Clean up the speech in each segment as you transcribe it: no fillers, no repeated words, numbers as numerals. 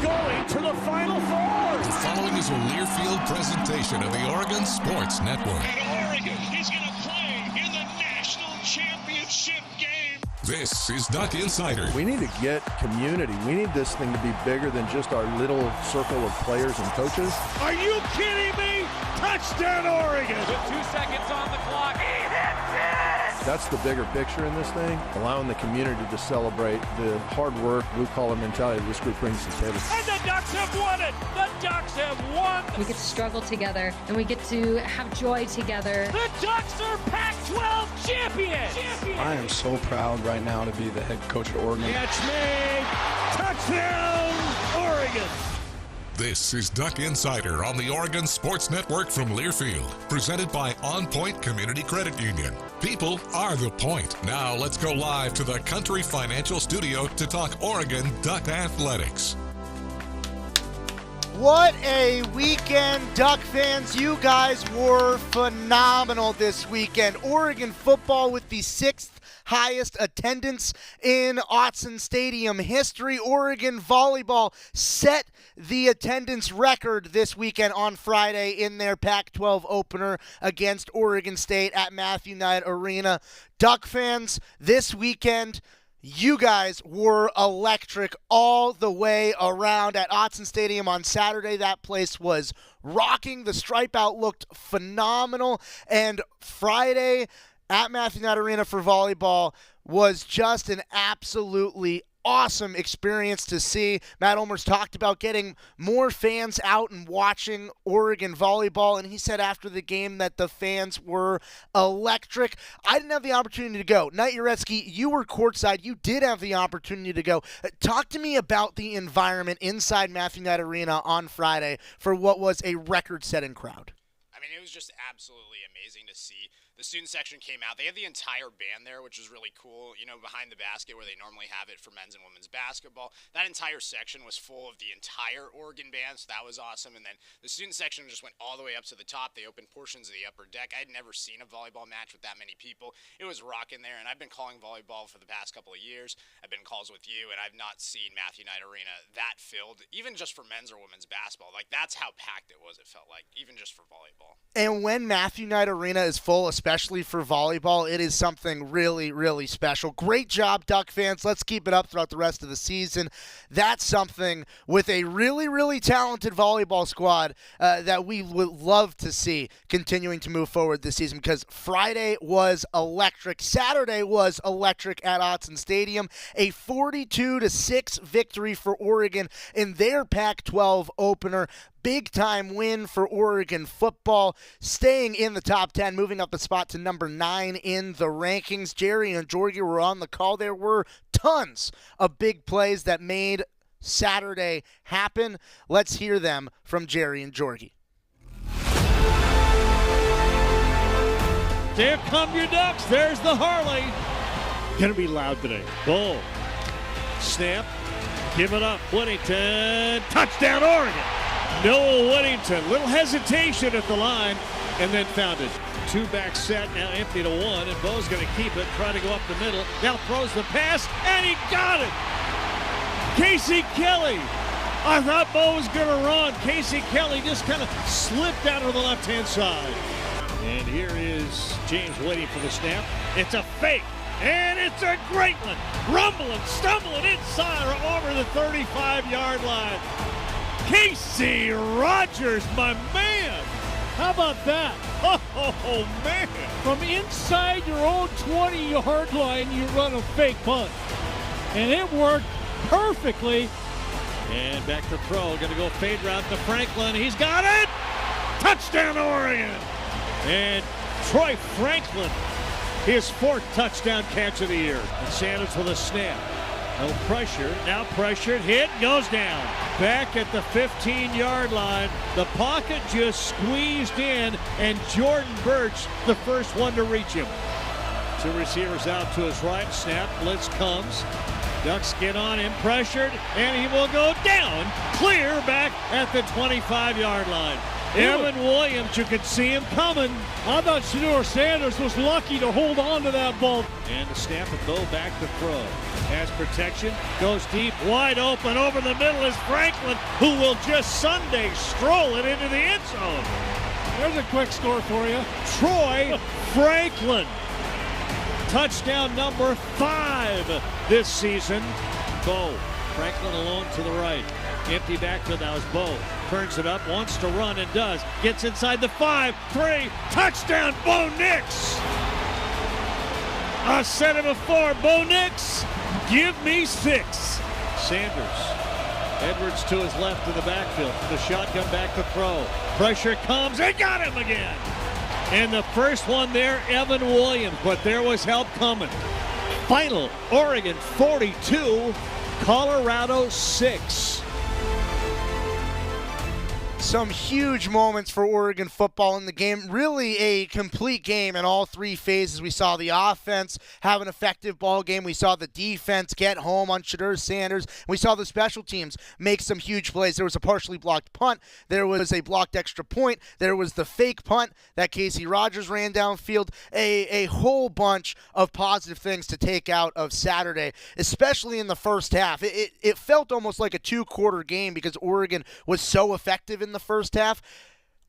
going to the Final Four. The following is a Learfield presentation of the Oregon Sports Network. And Oregon is going to play in the national championship game. This is Duck Insider. We need to get community. We need this thing to be bigger than just our little circle of players and coaches. Are you kidding me? Touchdown, Oregon! With 2 seconds on the clock. He hits it! That's the bigger picture in this thing, allowing the community to celebrate the hard work, blue-collar mentality this group brings to the table. And the Ducks have won it! The Ducks have won! We get to struggle together, and we get to have joy together. The Ducks are Pac-12 champions! I am so proud right now to be the head coach at Oregon. Catch made! Touchdown, Oregon! This is Duck Insider on the Oregon Sports Network from Learfield, presented by OnPoint Community Credit Union. People are the point. Now let's go live to the Country Financial Studio to talk Oregon Duck Athletics. What a weekend, Duck fans. You guys were phenomenal this weekend. Oregon football with the 6th highest attendance in Autzen Stadium history. Oregon volleyball set the attendance record this weekend on Friday in their Pac-12 opener against Oregon State at Matthew Knight Arena. Duck fans, this weekend, you guys were electric all the way around at Autzen Stadium on Saturday. That place was rocking. The stripe out looked phenomenal. And Friday at Matthew Knight Arena for volleyball was just an absolutely awesome experience to see. Matt Olmers talked about getting more fans out and watching Oregon volleyball, and he said after the game that the fans were electric. I didn't have the opportunity to go. Knight Uretsky, you were courtside. You did have the opportunity to go. Talk to me about the environment inside Matthew Knight Arena on Friday for what was a record-setting crowd. I mean, it was just absolutely amazing to see. The student section came out. They had the entire band there, which was really cool, you know, behind the basket where they normally have it for men's and women's basketball. That entire section was full of the entire Oregon band, so that was awesome. And then the student section just went all the way up to the top. They opened portions of the upper deck. I had never seen a volleyball match with that many people. It was rocking there, and I've been calling volleyball for the past couple of years. I've been in calls with you, and I've not seen Matthew Knight Arena that filled, even just for men's or women's basketball. Like, that's how packed it was, it felt like, even just for volleyball. And when Matthew Knight Arena is full, especially for volleyball, it is something really, really special. Great job, Duck fans. Let's keep it up throughout the rest of the season. That's something with a really, really talented volleyball squad that we would love to see continuing to move forward this season, because Friday was electric. Saturday was electric at Autzen Stadium. A 42-6 victory for Oregon in their Pac-12 opener. Big-time win for Oregon football, staying in the top 10, moving up a spot to number 9 in the rankings. Jerry and Georgie were on the call. There were tons of big plays that made Saturday happen. Let's hear them from Jerry and Georgie. There come your Ducks. There's the Harley. Gonna be loud today. Bull. Snap. Give it up. Whittington. Touchdown, Oregon. Noah Whittington, little hesitation at the line, and then found it. Two-back set, now empty to one, and Bo's going to keep it, try to go up the middle. Now throws the pass, and he got it! Casey Kelly! I thought Bo was going to run. Casey Kelly just kind of slipped out of the left-hand side. And here is James waiting for the snap. It's a fake, and it's a great one! Rumbling, stumbling inside or over the 35-yard line. Casey Rogers, my man. How about that? Oh, man. From inside your own 20-yard line, you run a fake punt. And it worked perfectly. And back to throw. Going to go fade route to Franklin. He's got it. Touchdown, Oregon. And Troy Franklin, his 4th touchdown catch of the year. And Sanders with a snap. No pressure, now pressured, hit, goes down. Back at the 15-yard line, the pocket just squeezed in, and Jordan Birch, the first one to reach him. 2 receivers out to his right, snap, blitz comes. Ducks get on him, pressured, and he will go down, clear back at the 25-yard line. Evan Williams, you could see him coming. I thought Shedeur Sanders was lucky to hold on to that ball. And the snap and go back to throw. Has protection, goes deep, wide open, over the middle is Franklin, who will just Sunday stroll it into the end zone. There's a quick score for you. Troy Franklin. Touchdown number 5 this season. Bo. Franklin alone to the right. Empty backfield now is Bo. Turns it up, wants to run and does. Gets inside the 5, 3, touchdown Bo Nix. A set of a 4, Bo Nix. Give me 6. Sanders. Edwards to his left in the backfield. The shotgun back to throw. Pressure comes. They got him again. And the first one there, Evan Williams. But there was help coming. Final, Oregon 42, Colorado 6. Some huge moments for Oregon football in the game. Really a complete game in all 3 phases. We saw the offense have an effective ball game. We saw the defense get home on Shedeur Sanders. We saw the special teams make some huge plays. There was a partially blocked punt. There was a blocked extra point. There was the fake punt that Casey Rogers ran downfield. A whole bunch of positive things to take out of Saturday, especially in the first half. It felt almost like a 2-quarter game because Oregon was so effective in the first half.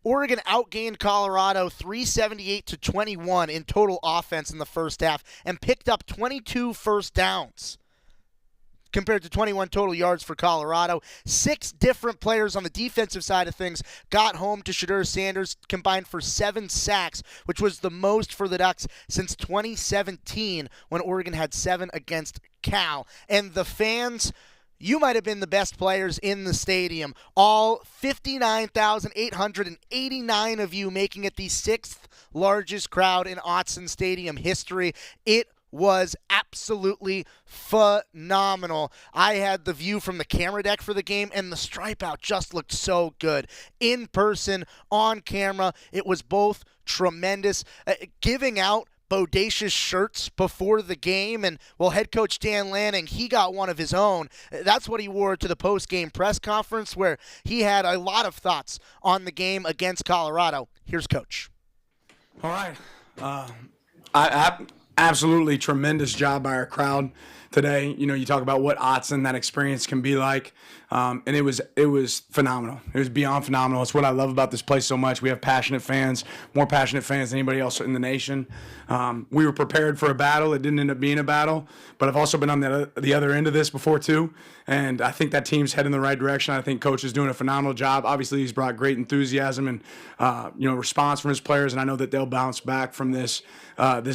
Oregon outgained Colorado 378-21 in total offense in the first half and picked up 22 first downs compared to 21 total yards for Colorado. 6 different players on the defensive side of things got home to Shedeur Sanders, combined for 7 sacks, which was the most for the Ducks since 2017 when Oregon had 7 against Cal. And the fans, you might have been the best players in the stadium. All 59,889 of you, making it the 6th largest crowd in Autzen Stadium history. It was absolutely phenomenal. I had the view from the camera deck for the game, and the stripe out just looked so good. In person, on camera, it was both tremendous. Giving out bodacious shirts before the game, and head coach Dan Lanning, he got one of his own. That's what he wore to the post-game press conference, where he had a lot of thoughts on the game against Colorado. Here's Coach. All right. Absolutely tremendous job by our crowd today. You know, you talk about what Autzen, that experience can be like. And it was phenomenal. It was beyond phenomenal. It's what I love about this place so much. We have passionate fans, more passionate fans than anybody else in the nation. We were prepared for a battle. It didn't end up being a battle, but I've also been on the other end of this before too. And I think that team's heading in the right direction. I think Coach is doing a phenomenal job. Obviously, he's brought great enthusiasm and response from his players, and I know that they'll bounce back from this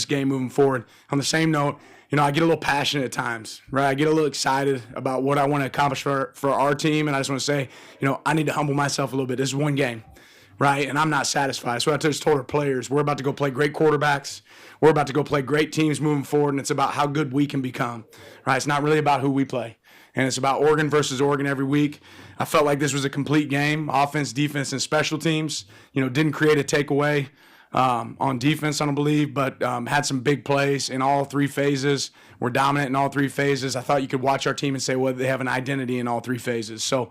game moving forward. On the same note, I get a little passionate at times, right? I get a little excited about what I want to accomplish for our team, and I just want to say, I need to humble myself a little bit. This is one game, right? And I'm not satisfied. So I just told our players, we're about to go play great quarterbacks. We're about to go play great teams moving forward, and it's about how good we can become, right? It's not really about who we play, and it's about Oregon versus Oregon every week. I felt like this was a complete game, offense, defense, and special teams. Didn't create a takeaway on defense, I don't believe, but had some big plays in all 3 phases. We're dominant in all 3 phases. I thought you could watch our team and say, well, they have an identity in all 3 phases. So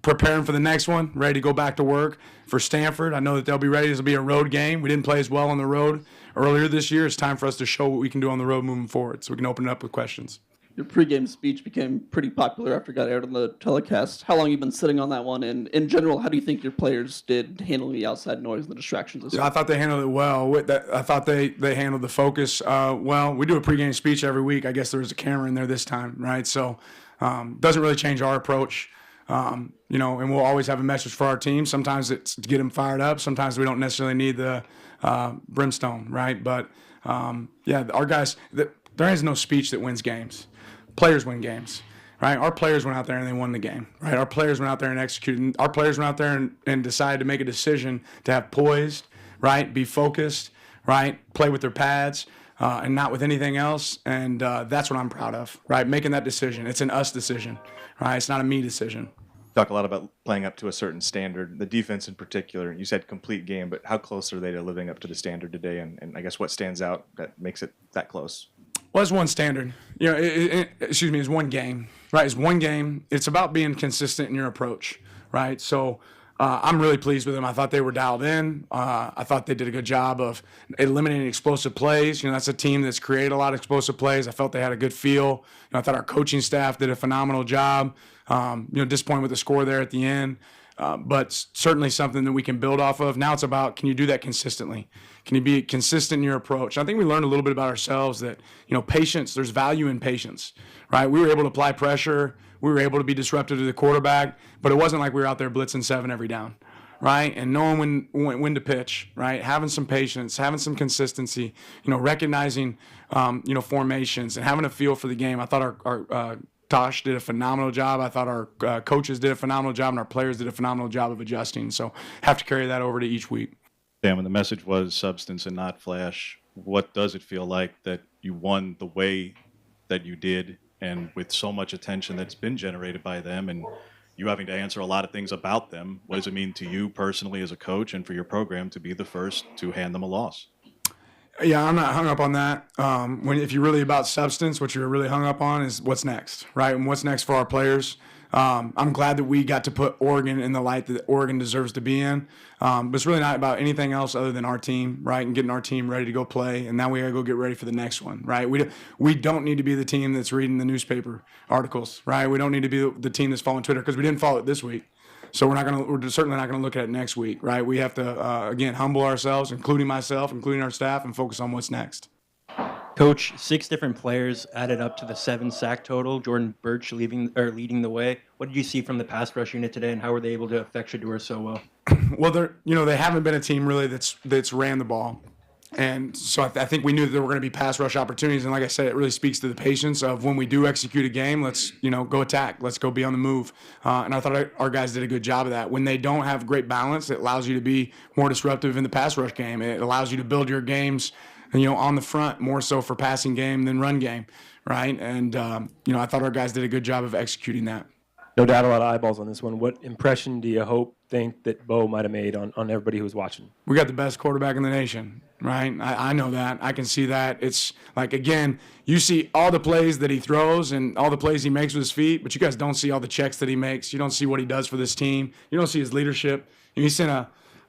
preparing for the next one, ready to go back to work for Stanford. I know that they'll be ready. This will be a road game. We didn't play as well on the road earlier this year. It's time for us to show what we can do on the road moving forward, so we can open it up with questions. Your pregame speech became pretty popular after it got aired on the telecast. How long have you been sitting on that one? And in general, how do you think your players did handling the outside noise and the distractions? I thought they handled it well. I thought they handled the focus well. We do a pregame speech every week. I guess there was a camera in there this time, right? So doesn't really change our approach. And we'll always have a message for our team. Sometimes it's to get them fired up. Sometimes we don't necessarily need the brimstone, right? But, our guys, there is no speech that wins games. Players win games, right? Our players went out there and they won the game, right? Our players went out there and executed. Our players went out there and decided to make a decision to have poised, right? Be focused, right? Play with their pads and not with anything else. And that's what I'm proud of, right? Making that decision. It's an us decision, right? It's not a me decision. Talk a lot about playing up to a certain standard, the defense in particular. You said complete game, but how close are they to living up to the standard today? And I guess what stands out that makes it that close? Well, it's one standard. It's one game, right? It's one game. It's about being consistent in your approach, right? So I'm really pleased with them. I thought they were dialed in. I thought they did a good job of eliminating explosive plays. That's a team that's created a lot of explosive plays. I felt they had a good feel. I thought our coaching staff did a phenomenal job. Disappointed with the score there at the end. But certainly something that we can build off of. Now it's about, can you do that consistently? Can you be consistent in your approach? I think we learned a little bit about ourselves that, patience, there's value in patience, right? We were able to apply pressure. We were able to be disruptive to the quarterback, but it wasn't like we were out there blitzing 7 every down, right? And knowing when to pitch, right? Having some patience, having some consistency, recognizing, formations and having a feel for the game. I thought our Tosh did a phenomenal job. I thought our coaches did a phenomenal job, and our players did a phenomenal job of adjusting. So have to carry that over to each week. Dan, when the message was substance and not flash, what does it feel like that you won the way that you did, and with so much attention that's been generated by them, and you having to answer a lot of things about them? What does it mean to you personally as a coach and for your program to be the first to hand them a loss? Yeah, I'm not hung up on that. If you're really about substance, what you're really hung up on is what's next, right? And what's next for our players. I'm glad that we got to put Oregon in the light that Oregon deserves to be in. But it's really not about anything else other than our team, right? And getting our team ready to go play. And now we got to go get ready for the next one, right? We don't need to be the team that's reading the newspaper articles, right? We don't need to be the team that's following Twitter, because we didn't follow it this week. So we're certainly not going to look at it next week, right? We have to, again, humble ourselves, including myself, including our staff, and focus on what's next. Coach, 6 different players added up to the 7 sack total. Jordan Birch leading the way. What did you see from the pass rush unit today, and how were they able to affect Shedeur so well? Well, they haven't been a team really that's ran the ball. And so I think we knew that there were going to be pass rush opportunities. And like I said, it really speaks to the patience of when we do execute a game, let's, go attack. Let's go be on the move. And I thought our guys did a good job of that. When they don't have great balance, it allows you to be more disruptive in the pass rush game. It allows you to build your games, on the front more so for passing game than run game, right? And, I thought our guys did a good job of executing that. No doubt a lot of eyeballs on this one. What impression do you think that Bo might have made on everybody who was watching? We got the best quarterback in the nation, right? I know that. I can see that. It's like, again, you see all the plays that he throws and all the plays he makes with his feet, but you guys don't see all the checks that he makes. You don't see what he does for this team. You don't see his leadership. He sent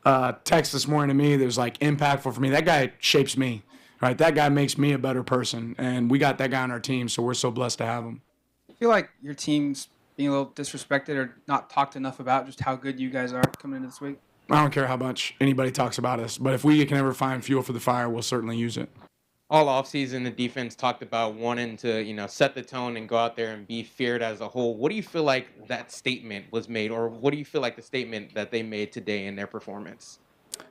a text this morning to me that was like impactful for me. That guy shapes me, right? That guy makes me a better person, and we got that guy on our team, so we're so blessed to have him. I feel like your team's being a little disrespected or not talked enough about just how good you guys are coming into this week? I don't care how much anybody talks about us, but if we can ever find fuel for the fire, we'll certainly use it. All offseason, the defense talked about wanting to, set the tone and go out there and be feared as a whole. What do you feel like that statement was made, or what do you feel like the statement that they made today in their performance?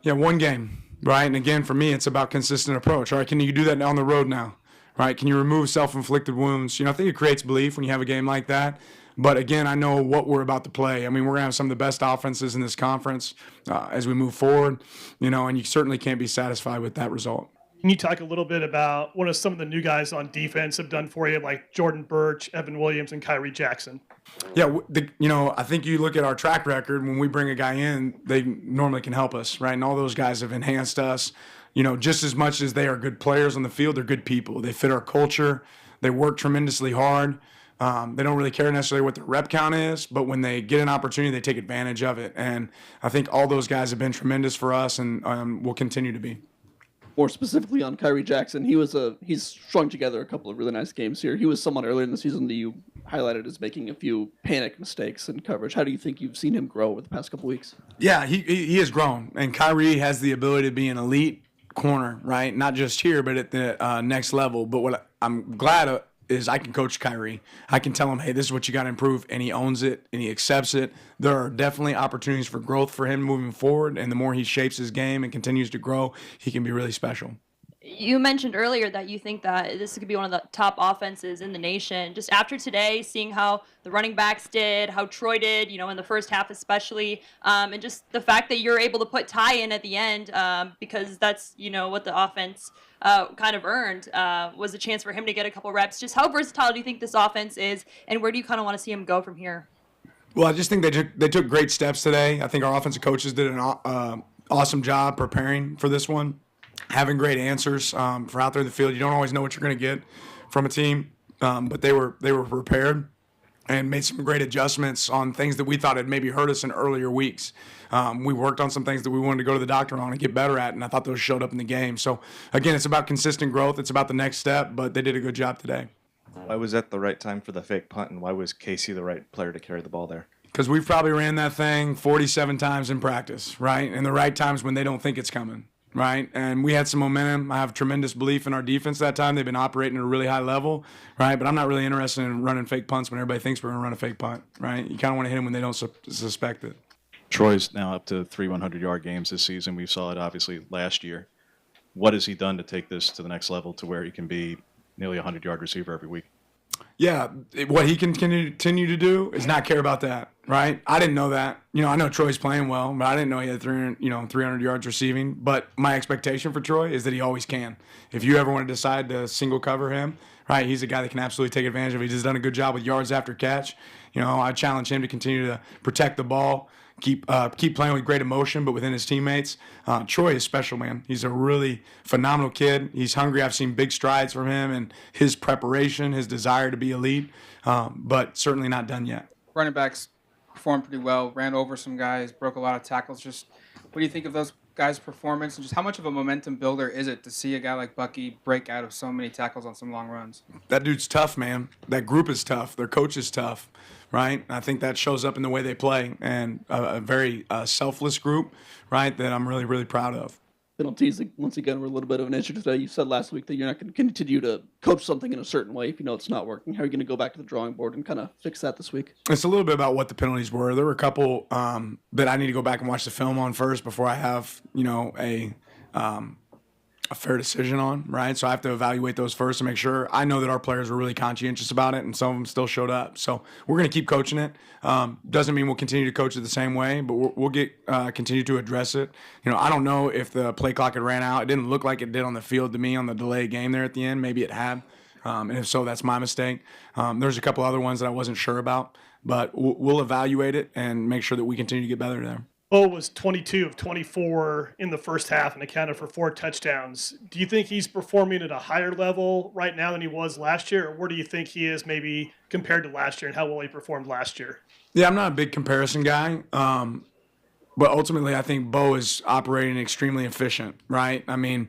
Yeah, one game, right? And again, for me, it's about consistent approach. All right, can you do that on the road now? Right? Can you remove self-inflicted wounds? I think it creates belief when you have a game like that. But again, I know what we're about to play. I mean, we're going to have some of the best offenses in this conference as we move forward, and you certainly can't be satisfied with that result. Can you talk a little bit about what some of the new guys on defense have done for you, like Jordan Birch, Evan Williams, and Kyrie Jackson? Yeah, I think you look at our track record, when we bring a guy in, they normally can help us, right? And all those guys have enhanced us. Just as much as they are good players on the field, they're good people. They fit our culture. They work tremendously hard. They don't really care necessarily what their rep count is, but when they get an opportunity, they take advantage of it. And I think all those guys have been tremendous for us and will continue to be. More specifically on Kyrie Jackson, he's strung together a couple of really nice games here. He was someone earlier in the season that you highlighted as making a few panic mistakes in coverage. How do you think you've seen him grow over the past couple weeks? Yeah, he has grown. And Kyrie has the ability to be an elite corner, right? Not just here, but at the next level. But what I'm glad is I can coach Kyrie. I can tell him, hey, this is what you got to improve, and he owns it, and he accepts it. There are definitely opportunities for growth for him moving forward, and the more he shapes his game and continues to grow, he can be really special. You mentioned earlier that you think that this could be one of the top offenses in the nation. Just after today, seeing how the running backs did, how Troy did, in the first half especially, and just the fact that you're able to put Ty in at the end because that's, what the offense kind of earned was a chance for him to get a couple reps. Just how versatile do you think this offense is, and where do you kind of want to see him go from here? Well, I just think they took great steps today. I think our offensive coaches did an awesome job preparing for this one. Having great answers for out there in the field. You don't always know what you're going to get from a team, but they were prepared. and made some great adjustments on things that we thought had maybe hurt us in earlier weeks. We worked on some things that we wanted to go to the doctor on and get better at, and I thought those showed up in the game. So, again, it's about consistent growth. It's about the next step, but they did a good job today. Why was that the right time for the fake punt, and why was Casey the right player to carry the ball there? Because we've probably ran that thing 47 times in practice, right? And the right times when they don't think it's coming, right? And we had some momentum. I have tremendous belief in our defense that time. They've been operating at a really high level, right? But I'm not really interested in running fake punts when everybody thinks we're going to run a fake punt, right? You kind of want to hit them when they don't suspect it. Troy's now up to 3 100-yard games this season. We saw it obviously last year. What has he done to take this to the next level to where he can be nearly a 100-yard receiver every week? Yeah, what he can continue to do is not care about that, right? I didn't know that. I know Troy's playing well, but I didn't know he had 300 yards receiving. But my expectation for Troy is that he always can. If you ever want to decide to single cover him, right, he's a guy that can absolutely take advantage of it. He's just done a good job with yards after catch. I challenge him to continue to protect the ball, keep playing with great emotion, but within his teammates. Troy is special, man. He's a really phenomenal kid. He's hungry. I've seen big strides from him and his preparation, his desire to be elite, but certainly not done yet. Running backs performed pretty well, ran over some guys, broke a lot of tackles. Just what do you think of those guys' performance, and just how much of a momentum builder is it to see a guy like Bucky break out of so many tackles on some long runs? That dude's tough, man. That group is tough. Their coach is tough. Right? I think that shows up in the way they play, and a very selfless group, right, that I'm really, really proud of. Penalties, once again, were a little bit of an issue today. You said last week that you're not going to continue to coach something in a certain way if you know it's not working. How are you going to go back to the drawing board and kind of fix that this week? It's a little bit about what the penalties were. There were a couple that I need to go back and watch the film on first before I have, a fair decision on, right? So I have to evaluate those first to make sure. I know that our players were really conscientious about it, and some of them still showed up. So we're going to keep coaching it. Doesn't mean we'll continue to coach it the same way, but we'll continue to address it. I don't know if the play clock had ran out. It didn't look like it did on the field to me on the delay game there at the end. Maybe it had, and if so, that's my mistake. There's a couple other ones that I wasn't sure about, but we'll evaluate it and make sure that we continue to get better there. Bo was 22 of 24 in the first half and accounted for 4 touchdowns. Do you think he's performing at a higher level right now than he was last year, or where do you think he is maybe compared to last year and how well he performed last year? Yeah, I'm not a big comparison guy, but ultimately I think Bo is operating extremely efficient, right? I mean,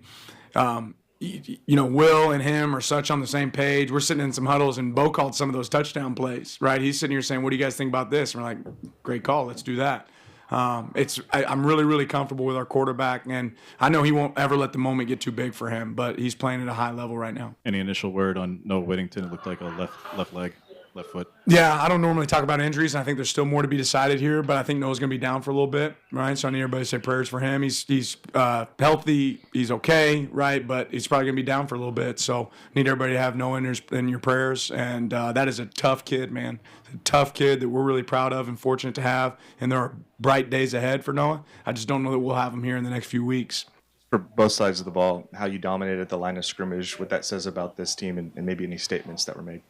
Will and him are such on the same page. We're sitting in some huddles, and Bo called some of those touchdown plays, right? He's sitting here saying, what do you guys think about this? And we're like, great call, let's do that. I'm really, really comfortable with our quarterback, and I know he won't ever let the moment get too big for him, but he's playing at a high level right now. Any initial word on Noah Whittington? It looked like a left leg, left foot. Yeah, I don't normally talk about injuries, and I think there's still more to be decided here, but I think Noah's going to be down for a little bit, right? So I need everybody to say prayers for him. He's healthy. He's okay, right? But he's probably going to be down for a little bit, so I need everybody to have Noah in your prayers, and that is a tough kid, man. A tough kid that we're really proud of and fortunate to have, and there are bright days ahead for Noah. I just don't know that we'll have him here in the next few weeks. For both sides of the ball, how you dominated the line of scrimmage, what that says about this team, and maybe any statements that were made.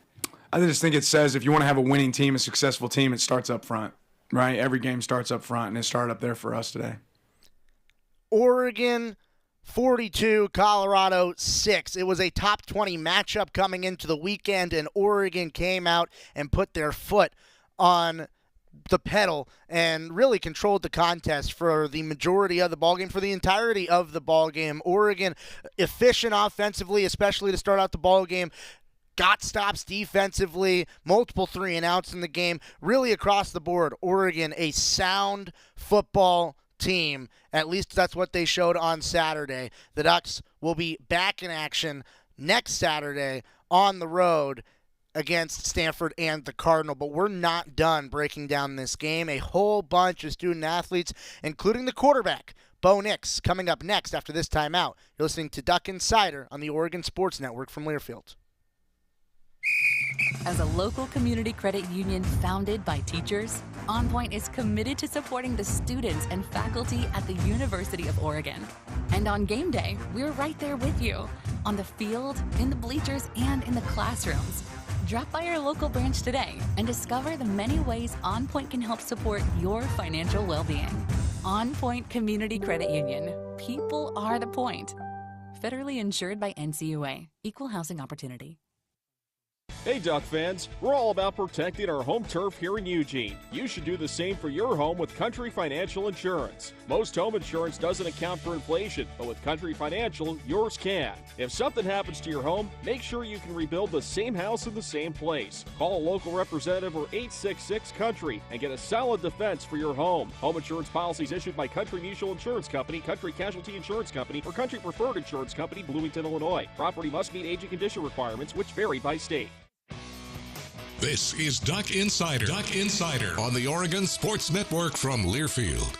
I just think it says if you want to have a winning team, a successful team, it starts up front, right? Every game starts up front, and it started up there for us today. Oregon 42, Colorado 6. It was a top 20 matchup coming into the weekend, and Oregon came out and put their foot on the pedal and really controlled the contest for the majority of the ballgame, for the entirety of the ballgame. Oregon efficient offensively, especially to start out the ballgame. Got stops defensively, multiple 3-and-outs in the game. Really across the board, Oregon, a sound football team. At least that's what they showed on Saturday. The Ducks will be back in action next Saturday on the road against Stanford and the Cardinal. But we're not done breaking down this game. A whole bunch of student-athletes, including the quarterback, Bo Nix, coming up next after this timeout. You're listening to Duck Insider on the Oregon Sports Network from Learfield. As a local community credit union founded by teachers, OnPoint is committed to supporting the students and faculty at the University of Oregon. And on game day, we're right there with you, on the field, in the bleachers, and in the classrooms. Drop by our local branch today and discover the many ways OnPoint can help support your financial well-being. OnPoint Community Credit Union. People are the point. Federally insured by NCUA. Equal housing opportunity. Hey Duck fans, we're all about protecting our home turf here in Eugene. You should do the same for your home with Country Financial Insurance. Most home insurance doesn't account for inflation, but with Country Financial, yours can. If something happens to your home, make sure you can rebuild the same house in the same place. Call a local representative or 866-COUNTRY and get a solid defense for your home. Home insurance policies issued by Country Mutual Insurance Company, Country Casualty Insurance Company, or Country Preferred Insurance Company, Bloomington, Illinois. Property must meet age and condition requirements, which vary by state. This is Duck Insider. Duck Insider on the Oregon Sports Network from Learfield.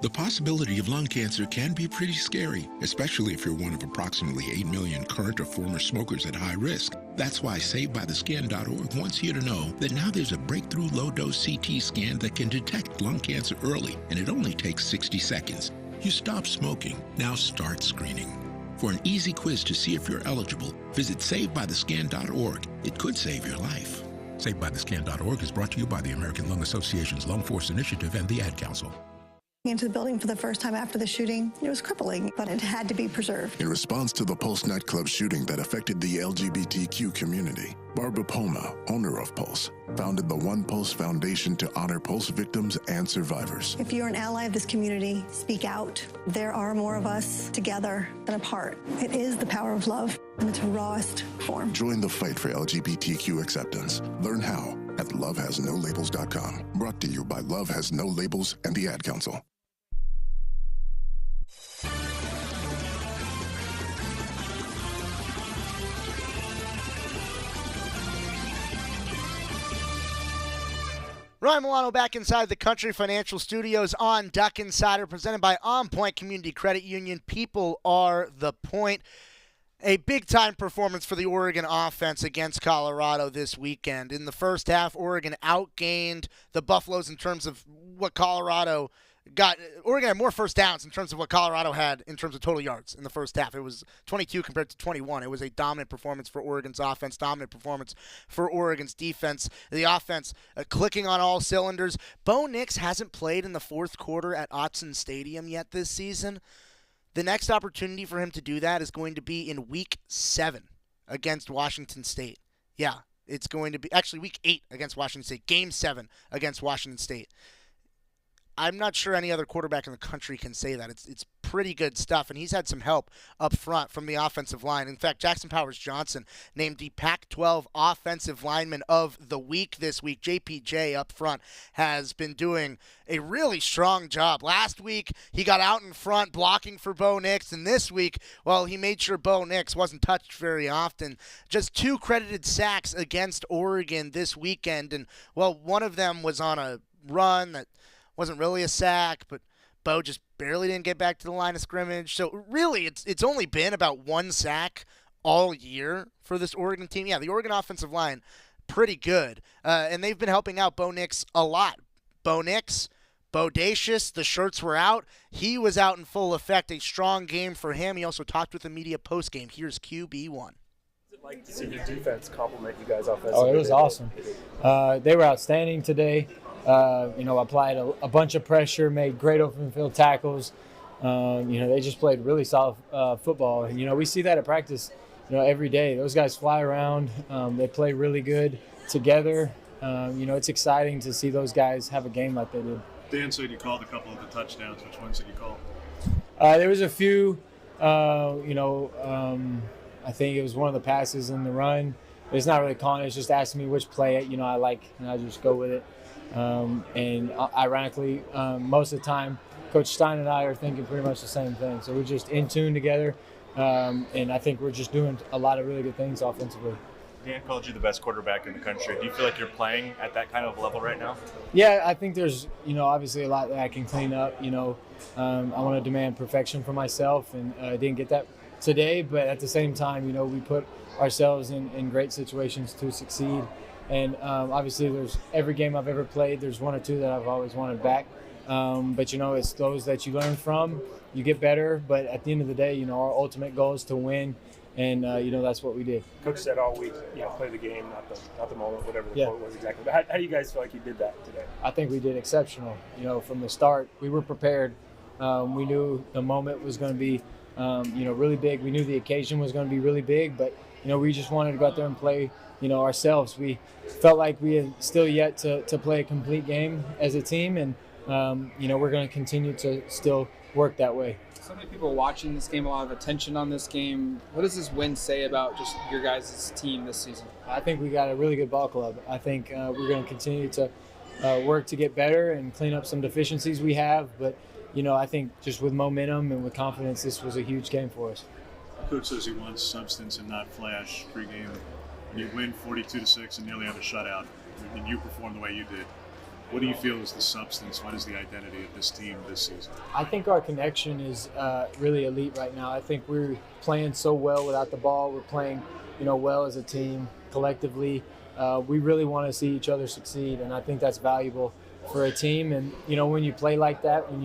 The possibility of lung cancer can be pretty scary, especially if you're one of approximately 8 million current or former smokers at high risk. That's why SaveByTheScan.org wants you to know that now there's a breakthrough low-dose CT scan that can detect lung cancer early, and it only takes 60 seconds. You stop smoking, now start screening. For an easy quiz to see if you're eligible, visit SaveByTheScan.org. It could save your life. SaveByTheScan.org is brought to you by the American Lung Association's Lung Force Initiative and the Ad Council. Into the building for the first time after the shooting. It was crippling, but it had to be preserved. In response to the Pulse nightclub shooting that affected the LGBTQ community, Barbara Poma, owner of Pulse, founded the One Pulse Foundation to honor Pulse victims and survivors. If you're an ally of this community, speak out. There are more of us together than apart. It is the power of love in its rawest form. Join the fight for LGBTQ acceptance. Learn how at lovehasnolabels.com. Brought to you by Love Has No Labels and the Ad Council. Ryan Milano back inside the Country Financial Studios on Duck Insider, presented by OnPoint Community Credit Union. People are the point. A big-time performance for the Oregon offense against Colorado this weekend. In the first half, Oregon outgained the Buffaloes in terms of what Colorado got. Oregon had more first downs in terms of what Colorado had in terms of total yards in the first half. It was 22 compared to 21. It was a dominant performance for Oregon's offense, dominant performance for Oregon's defense. The offense clicking on all cylinders. Bo Nix hasn't played in the fourth quarter at Autzen Stadium yet this season. The next opportunity for him to do that is going to be in Week 7 against Washington State. Yeah, it's going to be actually Week 8 against Washington State. Game 7 against Washington State. I'm not sure any other quarterback in the country can say that. It's pretty good stuff, and he's had some help up front from the offensive line. In fact, Jackson Powers-Johnson named the Pac-12 Offensive Lineman of the Week this week. JPJ up front has been doing a really strong job. Last week, he got out in front blocking for Bo Nix, and this week, well, he made sure Bo Nix wasn't touched very often. Just 2 credited sacks against Oregon this weekend, and, well, one of them was on a run that wasn't really a sack, but Bo just barely didn't get back to the line of scrimmage. So really, it's only been about 1 sack all year for this Oregon team. Yeah, the Oregon offensive line, pretty good. And they've been helping out Bo Nix a lot. Bo Nix, bodacious, the shirts were out. He was out in full effect. A strong game for him. He also talked with the media post-game. Here's QB1. Like to see your defense compliment you guys offensively. Oh, it was awesome. They were outstanding today. Applied a bunch of pressure, made great open field tackles. They just played really solid football. And, we see that at practice, every day. Those guys fly around. They play really good together. It's exciting to see those guys have a game like they did. Dan said you called a couple of the touchdowns. Which ones did you call? There was a few, I think it was one of the passes in the run. It's not really calling. It's just asking me which play, I like, and I just go with it. And ironically, most of the time, Coach Stein and I are thinking pretty much the same thing. So we're just in tune together, and I think we're just doing a lot of really good things offensively. Dan called you the best quarterback in the country. Do you feel like you're playing at that kind of level right now? Yeah, I think there's, obviously a lot that I can clean up. I want to demand perfection for myself, and I didn't get that today. But at the same time, we put ourselves in great situations to succeed. And obviously, there's every game I've ever played, there's 1 or 2 that I've always wanted back. But, it's those that you learn from, you get better. But at the end of the day, our ultimate goal is to win. And, that's what we did. Coach said all week, play the game, not the moment, whatever the quote was exactly. But how do you guys feel like you did that today? I think we did exceptional. From the start, we were prepared. We knew the moment was going to be really big. We knew the occasion was going to be really big, but we just wanted to go out there and play ourselves. We felt like we had still yet to play a complete game as a team, and we're going to continue to still work that way. So many people watching this game, a lot of attention on this game. What does this win say about just your guys' team this season? I think we got a really good ball club. I think we're going to continue to work to get better and clean up some deficiencies we have. But, I think just with momentum and with confidence, this was a huge game for us. Coach says he wants substance and not flash pregame. When you win 42-6 and nearly have a shutout, and you perform the way you did, what do you feel is the substance? What is the identity of this team this season? I think our connection is really elite right now. I think we're playing so well without the ball. We're playing, well as a team collectively. We really want to see each other succeed, and I think that's valuable for a team. And when you play like that, when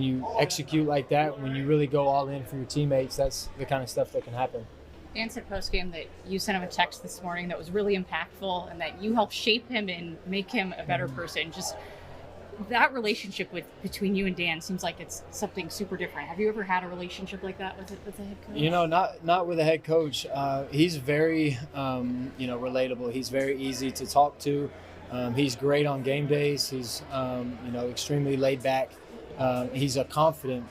you execute like that, when you really go all in for your teammates, that's the kind of stuff that can happen. Dan said post-game that you sent him a text this morning that was really impactful and that you helped shape him and make him a better person. Just that relationship between you and Dan seems like it's something super different. Have you ever had a relationship like that with a head coach? Not with a head coach. He's very, relatable. He's very easy to talk to. He's great on game days. He's, extremely laid back. He's a confident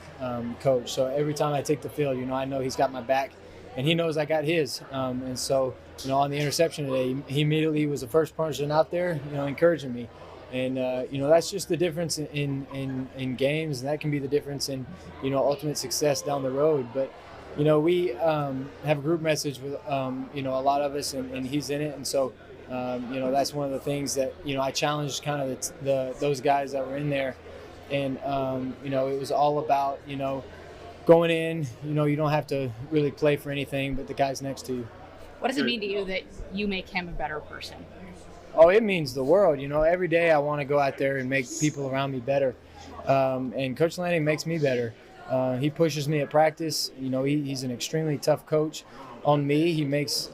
coach. So every time I take the field, I know he's got my back. And he knows I got his. And so, on the interception today, he immediately was the first person out there, encouraging me. And, that's just the difference in games. And that can be the difference in, ultimate success down the road. But, we have a group message with, a lot of us, and he's in it. And so, that's one of the things that, I challenged kind of those guys that were in there. And, it was all about, going in, you don't have to really play for anything but the guys next to you. What does it mean to you that you make him a better person? Oh, it means the world. Every day I want to go out there and make people around me better. And Coach Lanning makes me better. He pushes me at practice. He's an extremely tough coach on me. He makes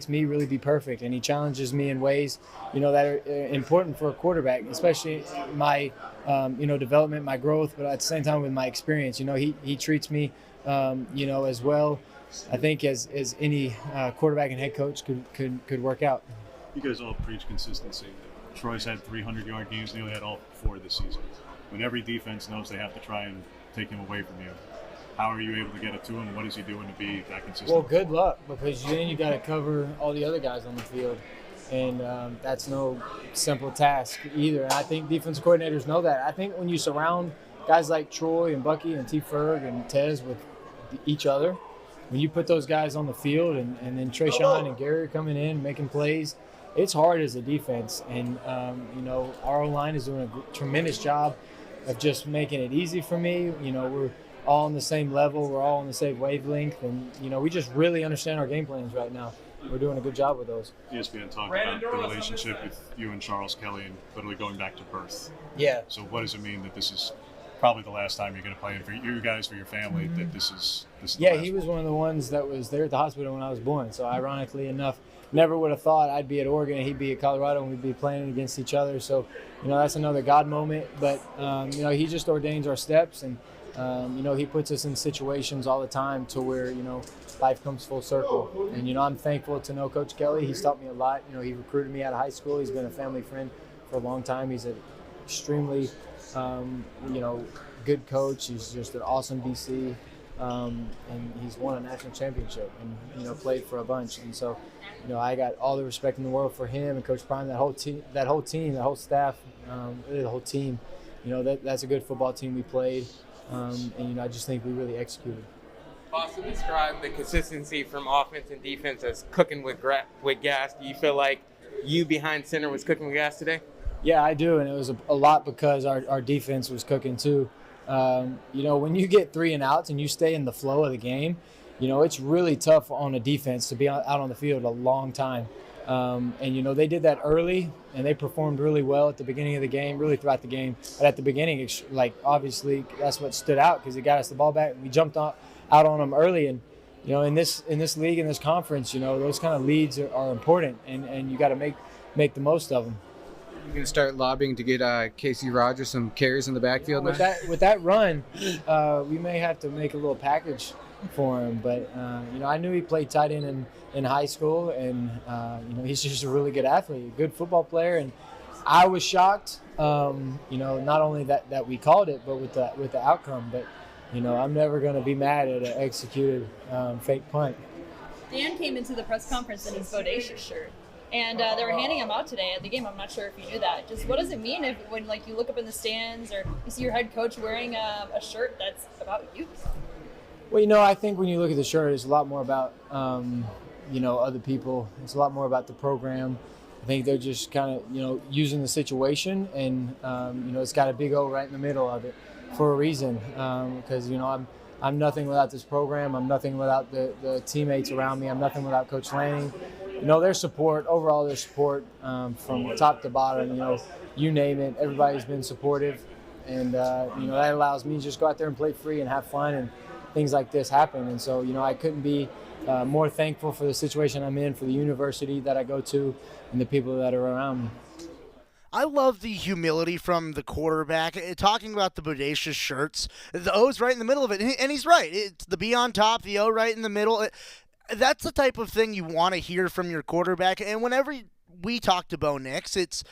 me really be perfect, and he challenges me in ways, that are important for a quarterback, especially my development, my growth, but at the same time with my experience. He treats me, as well, I think, as any quarterback and head coach could work out. You guys all preach consistency. Troy's had 300-yard games, nearly had all 4 this season. When every defense knows they have to try and take him away from you, how are you able to get it to him? What is he doing to be that consistent? Well, good luck, because then you got to cover all the other guys on the field. And that's no simple task either. And I think defensive coordinators know that. I think when you surround guys like Troy and Bucky and T. Ferg and Tez with each other, when you put those guys on the field and then Trayshawn and Gary coming in making plays, it's hard as a defense. And, our O-line is doing a tremendous job of just making it easy for me. We're all on the same level. We're all on the same wavelength. And, we just really understand our game plans right now. We're doing a good job with those. ESPN talked about the relationship with you and Charles Kelly and literally going back to birth. Yeah. So what does it mean that this is probably the last time you're going to play, and for you guys, for your family, that this is yeah, he was one of the ones that was there at the hospital when I was born. So ironically enough, never would have thought I'd be at Oregon and he'd be at Colorado and we'd be playing against each other. So, that's another God moment. But, he just ordains our steps, and, he puts us in situations all the time to where, life comes full circle. And, I'm thankful to know Coach Kelly. He's taught me a lot. He recruited me out of high school. He's been a family friend for a long time. He's an extremely, good coach. He's just an awesome DC. And he's won a national championship and, played for a bunch. And so, I got all the respect in the world for him and Coach Prime, that whole team, that whole staff, really the whole team. That's a good football team we played. And, I just think we really executed. Boston described the consistency from offense and defense as cooking with gas. Do you feel like you behind center was cooking with gas today? Yeah, I do, and it was a lot because our defense was cooking too. When you get 3 and outs and you stay in the flow of the game, it's really tough on a defense to be out on the field a long time. And, they did that early, and they performed really well at the beginning of the game, really throughout the game. But at the beginning, obviously that's what stood out because it got us the ball back. We jumped out on them early. And, in this league, in this conference, those kind of leads are important, and you got to make the most of them. You can start lobbying to get Casey Rogers some carries in the backfield now? With that run, we may have to make a little package for him. But I knew he played tight end in high school, and he's just a really good athlete, a good football player. And I was shocked, not only that we called it, but with the outcome. But I'm never going to be mad at an executed fake punt. Dan came into the press conference in his Bodacious shirt, and they were handing him out today at the game. I'm not sure if you knew that. Just what does it mean when you look up in the stands or you see your head coach wearing a shirt that's about you? Well, I think when you look at the shirt, it's a lot more about other people. It's a lot more about the program. I think they're just kind of using the situation, and it's got a big O right in the middle of it for a reason, because I'm nothing without this program. I'm nothing without the teammates around me. I'm nothing without Coach Lanning. Their support, from top to bottom, you name it, everybody's been supportive. And, that allows me to just go out there and play free and have fun, and things like this happen. And so, I couldn't be more thankful for the situation I'm in, for the university that I go to, and the people that are around me. I love the humility from the quarterback. Talking about the Bodacious shirts, the O's right in the middle of it, and he's right. It's the B on top, the O right in the middle. That's the type of thing you want to hear from your quarterback. And whenever we talk to Bo Nix, it's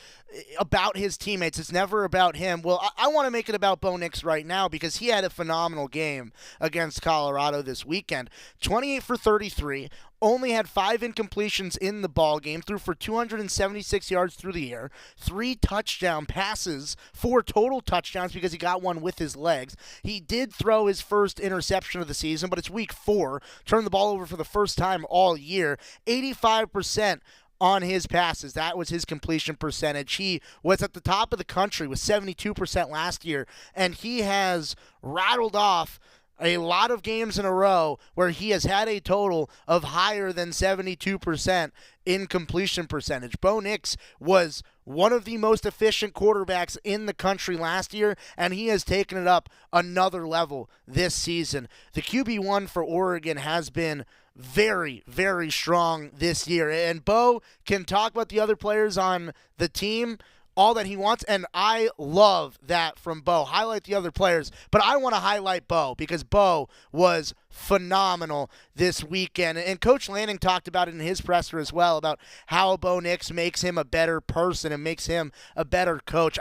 about his teammates. It's never about him. Well, I want to make it about Bo Nix right now because he had a phenomenal game against Colorado this weekend. 28 for 33, only had 5 incompletions in the ball game, threw for 276 yards through the air, 3 touchdown passes, 4 total touchdowns because he got one with his legs. He did throw his first interception of the season, but it's week 4. Turned the ball over for the first time all year. 85% on his passes. That was his completion percentage. He was at the top of the country with 72% last year, and he has rattled off a lot of games in a row where he has had a total of higher than 72% in completion percentage. Bo Nix was one of the most efficient quarterbacks in the country last year, and he has taken it up another level this season. The QB1 for Oregon has been very, very strong this year, and Bo can talk about the other players on the team all that he wants, and I love that from Bo. Highlight the other players, but I want to highlight Bo because Bo was phenomenal this weekend. And Coach Lanning talked about it in his presser as well, about how Bo Nix makes him a better person and makes him a better coach.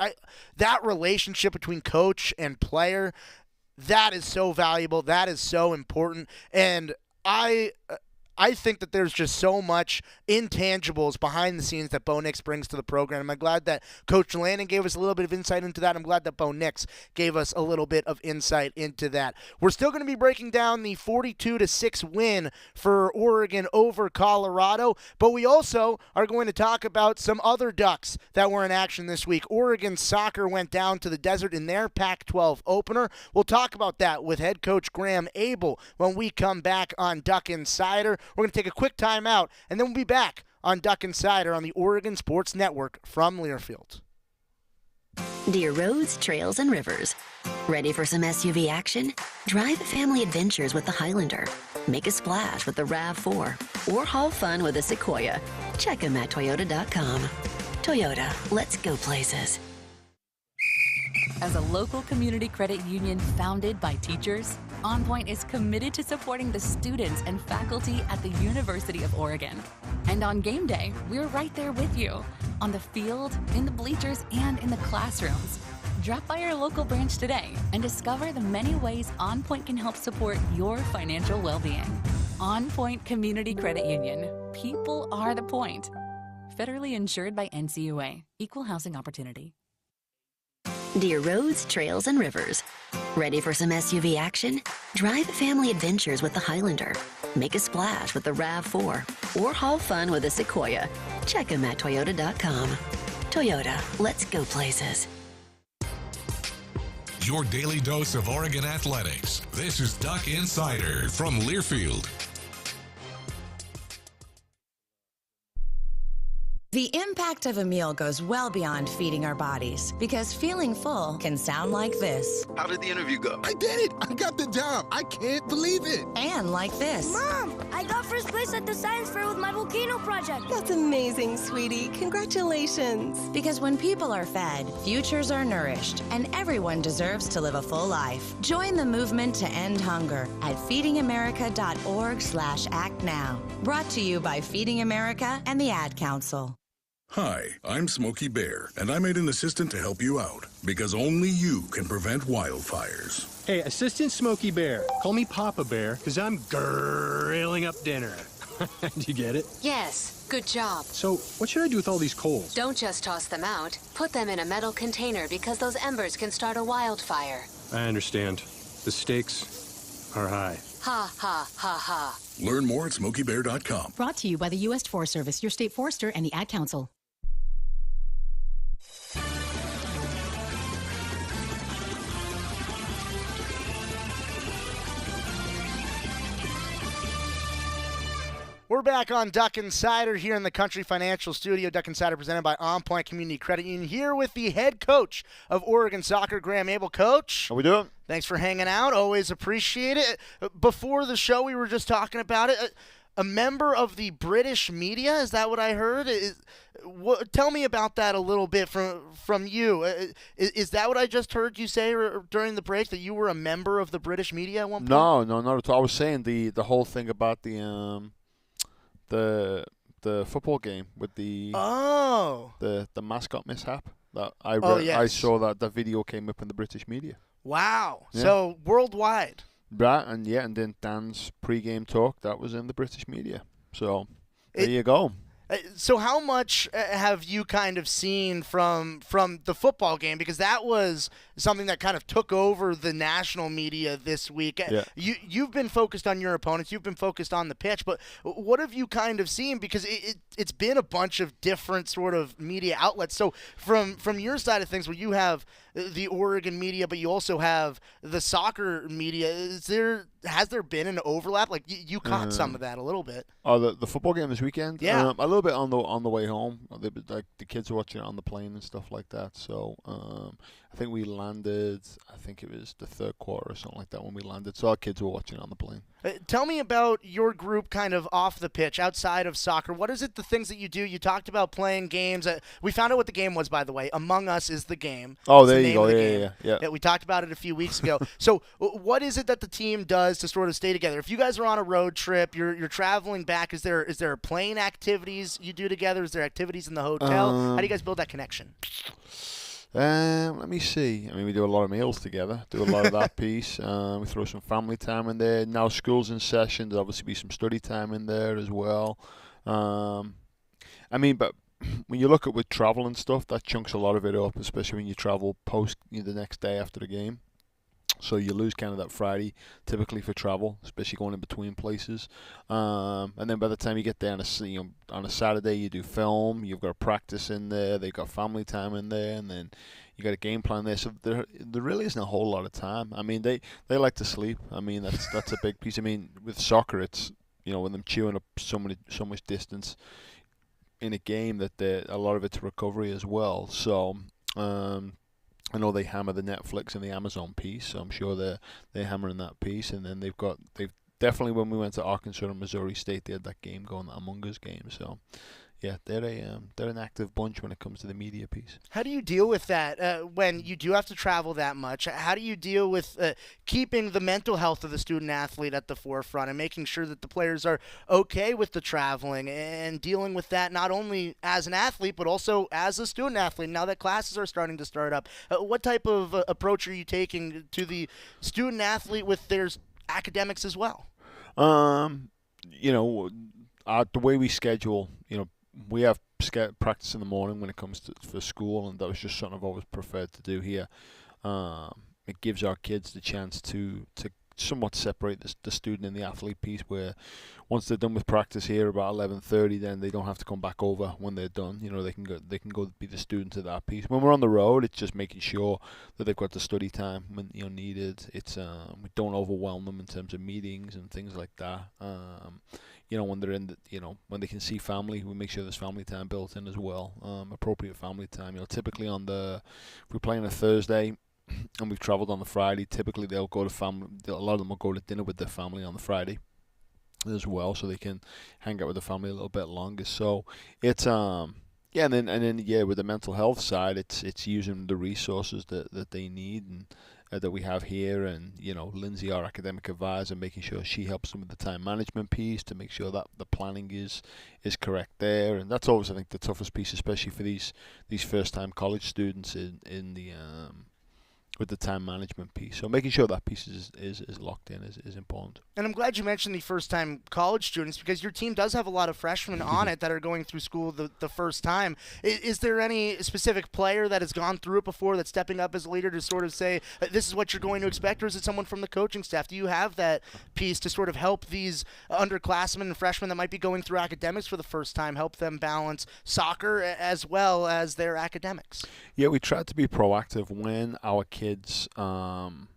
That relationship between coach and player, that is so valuable. That is so important. And I think that there's just so much intangibles behind the scenes that Bo Nix brings to the program. I'm glad that Coach Lanning gave us a little bit of insight into that. I'm glad that Bo Nix gave us a little bit of insight into that. We're still going to be breaking down the 42-6 win for Oregon over Colorado, but we also are going to talk about some other Ducks that were in action this week. Oregon soccer went down to the desert in their Pac-12 opener. We'll talk about that with head coach Graeme Abel when we come back on Duck Insider. We're going to take a quick time out, and then we'll be back on Duck Insider on the Oregon Sports Network from Learfield. Dear roads, trails, and rivers. Ready for some SUV action? Drive family adventures with the Highlander. Make a splash with the RAV4. Or haul fun with the Sequoia. Check them at Toyota.com. Toyota, let's go places. As a local community credit union founded by teachers, OnPoint is committed to supporting the students and faculty at the University of Oregon. And on game day, we're right there with you, on the field, in the bleachers, and in the classrooms. Drop by our local branch today and discover the many ways OnPoint can help support your financial well-being. OnPoint Community Credit Union. People are the point. Federally insured by NCUA. Equal housing opportunity. Dear roads, trails, and rivers. Ready for some SUV action? Drive family adventures with the Highlander. Make a splash with the RAV4. Or haul fun with the Sequoia. Check them at Toyota.com. Toyota, let's go places. Your daily dose of Oregon athletics. This is Duck Insider from Learfield. The impact of a meal goes well beyond feeding our bodies, because feeling full can sound like this. How did the interview go? I did it! I got the job! I can't believe it! And like this. Mom, I got first place at the science fair with my volcano project. That's amazing, sweetie. Congratulations. Because when people are fed, futures are nourished, and everyone deserves to live a full life. Join the movement to end hunger at feedingamerica.org/act now. Brought to you by Feeding America and the Ad Council. Hi, I'm Smokey Bear, and I made an assistant to help you out, because only you can prevent wildfires. Hey, Assistant Smokey Bear. Call me Papa Bear, because I'm grilling up dinner. Do you get it? Yes, good job. So, what should I do with all these coals? Don't just toss them out. Put them in a metal container because those embers can start a wildfire. I understand. The stakes are high. Ha, ha, ha, ha. Learn more at SmokeyBear.com. Brought to you by the U.S. Forest Service, your state forester, and the Ad Council. We're back on Duck Insider here in the Country Financial Studio. Duck Insider presented by OnPoint Community Credit Union. Here with the head coach of Oregon Soccer, Graeme Abel. Coach. How we doing? Thanks for hanging out. Always appreciate it. Before the show, we were just talking about it. A member of the British media, is that what I heard? Tell me about that a little bit from you. Is that what I just heard you say during the break, that you were a member of the British media at one point? No, not at all. I was saying the whole thing about the football game with the mascot mishap. That I saw that video came up in the British media. Wow. Yeah. So worldwide. Right, and then Dan's pre-game talk, that was in the British media. So there you go. So how much have you kind of seen from the football game? Because that was something that kind of took over the national media this week. Yeah. You've been focused on your opponents. You've been focused on the pitch. But what have you kind of seen? Because it's been a bunch of different sort of media outlets. So from your side of things, where you have the Oregon media, but you also have the soccer media, has there been an overlap? Like you caught some of that a little bit. Oh, the football game this weekend? Yeah. A little bit on the way home. Like the kids were watching it on the plane and stuff like that. So I think we landed, I think it was the third quarter or something like that when we landed. So our kids were watching it on the plane. Tell me about your group kind of off the pitch, outside of soccer. What is it, the things that you do? You talked about playing games. We found out what the game was, by the way. Among Us is the game. Oh, there you go. Yeah. We talked about it a few weeks ago. So what is it that the team does to sort of stay together? If you guys are on a road trip, you're traveling back, is there plane activities you do together? Is there activities in the hotel? How do you guys build that connection? Let me see. I mean, we do a lot of meals together. Do a lot of that piece. We throw some family time in there. Now school's in session. There'll obviously be some study time in there as well. I mean, but when you look at with travel and stuff, that chunks a lot of it up, especially when you travel post the next day after the game. So you lose kind of that Friday typically for travel, especially going in between places. And then by the time you get there on a Saturday, you do film. You've got practice in there. They've got family time in there, and then you got a game plan there. So there really isn't a whole lot of time. I mean, they like to sleep. I mean, that's a big piece. I mean, with soccer, it's when them chewing up so much distance in a game that a lot of it's recovery as well. So. I know they hammer the Netflix and the Amazon piece, so I'm sure they're hammering that piece. And then they've definitely, when we went to Arkansas and Missouri State, they had that game going, that Among Us game. So yeah, they're an active bunch when it comes to the media piece. How do you deal with that when you do have to travel that much? How do you deal with keeping the mental health of the student-athlete at the forefront and making sure that the players are okay with the traveling and dealing with that not only as an athlete but also as a student-athlete now that classes are starting to start up? What type of approach are you taking to the student-athlete with their academics as well? The way we schedule, we have practice in the morning when it comes for school, and that was just something I've always preferred to do here. It gives our kids the chance to somewhat separate the student and the athlete piece, where once they're done with practice here about 11:30, then they don't have to come back over when they're done. They can go be the student of that piece. When we're on the road, it's just making sure that they've got the study time when needed. It's we don't overwhelm them in terms of meetings and things like that. when they're in when they can see family, we make sure there's family time built in as well, appropriate family time. Typically if we play on a Thursday and we've travelled on the Friday, typically they'll go to family. A lot of them will go to dinner with their family on the Friday as well, so they can hang out with the family a little bit longer. So it's and then with the mental health side, it's using the resources that they need and that we have here, and Lindsay, our academic advisor, making sure she helps them with the time management piece to make sure that the planning is correct there, and that's always, I think, the toughest piece, especially for these first time college students in the with the time management piece. So making sure that piece is locked in is important. And I'm glad you mentioned the first-time college students, because your team does have a lot of freshmen on it that are going through school the first time. Is there any specific player that has gone through it before that's stepping up as a leader to sort of say, this is what you're going to expect, or is it someone from the coaching staff? Do you have that piece to sort of help these underclassmen and freshmen that might be going through academics for the first time, help them balance soccer as well as their academics? Yeah, we tried to be proactive when our kids, kind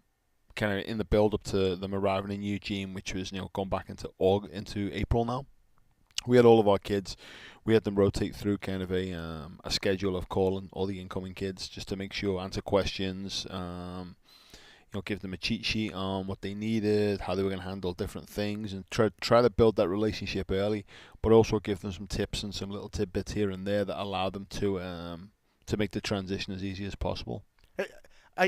of in the build-up to them arriving in Eugene, which was going back into April now. We had all of our kids. We had them rotate through kind of a schedule of calling all the incoming kids just to make sure, answer questions, give them a cheat sheet on what they needed, how they were going to handle different things, and try to build that relationship early, but also give them some tips and some little tidbits here and there that allow them to make the transition as easy as possible.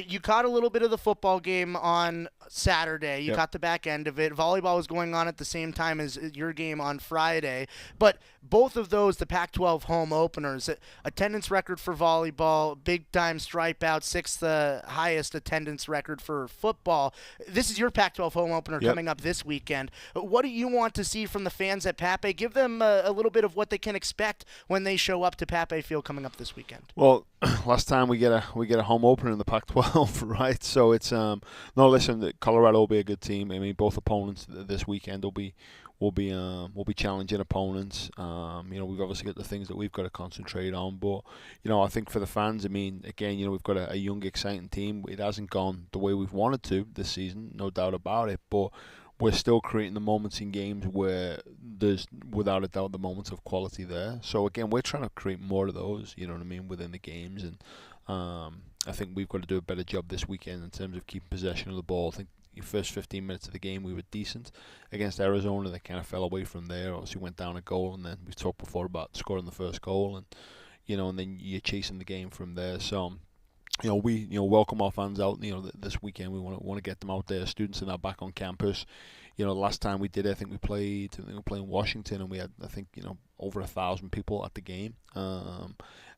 You caught a little bit of the football game on Saturday. You Yep. caught the back end of it. Volleyball was going on at the same time as your game on Friday. But both of those, the Pac-12 home openers, attendance record for volleyball, big-time stripeout, sixth highest attendance record for football. This is your Pac-12 home opener Yep. coming up this weekend. What do you want to see from the fans at Pape? Give them a little bit of what they can expect when they show up to Pape Field coming up this weekend. Well, last time we get a home opener in the Pac-12, right? So it's no, listen, Colorado will be a good team. I mean, both opponents this weekend will be challenging opponents. We've obviously got the things that we've got to concentrate on, but I think for the fans, I mean, again, we've got a young, exciting team. It hasn't gone the way we've wanted to this season, no doubt about it, but we're still creating the moments in games where there's, without a doubt, the moments of quality there. So again, we're trying to create more of those, within the games, and I think we've got to do a better job this weekend in terms of keeping possession of the ball. I think the first 15 minutes of the game we were decent against Arizona. They kind of fell away from there. Obviously went down a goal, and then we talked before about scoring the first goal, and and then you're chasing the game from there. So we welcome our fans out. This weekend we want to get them out there. Students are now back on campus. The last time we did it, I think we played in Washington, and we had, I think, over 1,000 people at the game.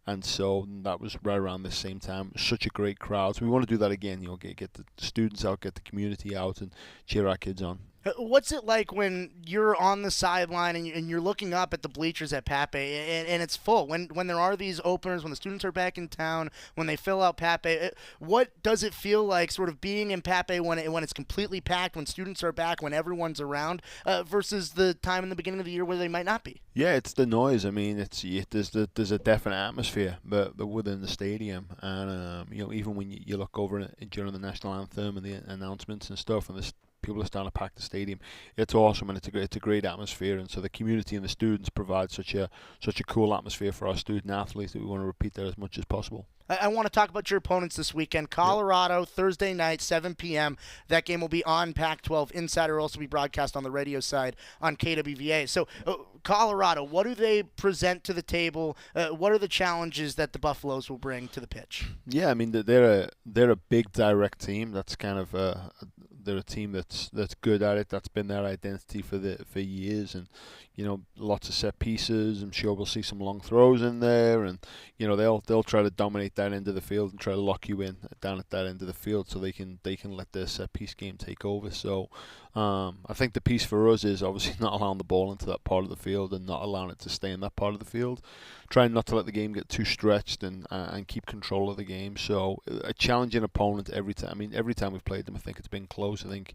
And so that was right around the same time. Such a great crowd. So we want to do that again. Get the students out, get the community out, and cheer our kids on. What's it like when you're on the sideline and you're looking up at the bleachers at Pape and it's full? When there are these openers, when the students are back in town, when they fill out Pape, what does it feel like sort of being in Pape when it's completely packed, when students are back, when everyone's around, versus the time in the beginning of the year where they might not be? Yeah, it's the noise. I mean, there's a definite atmosphere but within the stadium, and even when you look over during the national anthem and the announcements and stuff, and people are starting to pack the stadium. It's awesome, and it's a great atmosphere, and so the community and the students provide such a cool atmosphere for our student athletes that we want to repeat that as much as possible. I want to talk about your opponents this weekend. Colorado, yep. Thursday night, 7 p.m. That game will be on Pac-12 Insider. Will also be broadcast on the radio side on KWVA. So, Colorado, what do they present to the table? What are the challenges that the Buffaloes will bring to the pitch? Yeah, I mean, they're a big direct team. That's kind of they're a team that's good at it. That's been their identity for years, and lots of set pieces. I'm sure we'll see some long throws in there, and they'll try to dominate that end of the field and try to lock you in down at that end of the field so they can let their set piece game take over. So I think the piece for us is obviously not allowing the ball into that part of the field and not allowing it to stay in that part of the field. Trying not to let the game get too stretched and keep control of the game. So a challenging opponent every time. I mean, every time we've played them, I think it's been close. I think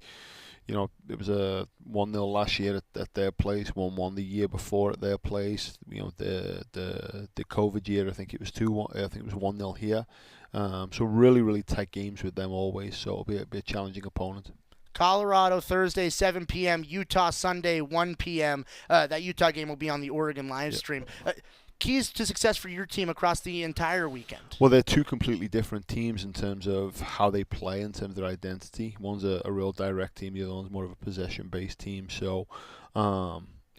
it was a 1-0 last year at their place, 1-1 the year before at their place. The COVID year, I think it was 2-1. I think it was 1-0 here. So really, really tight games with them always. So it'll be a challenging opponent. Colorado Thursday, 7 p.m., Utah Sunday, 1 p.m. That Utah game will be on the Oregon live stream. Keys to success for your team across the entire weekend? Well, they're two completely different teams in terms of how they play, in terms of their identity. One's a real direct team, the other one's more of a possession-based team. So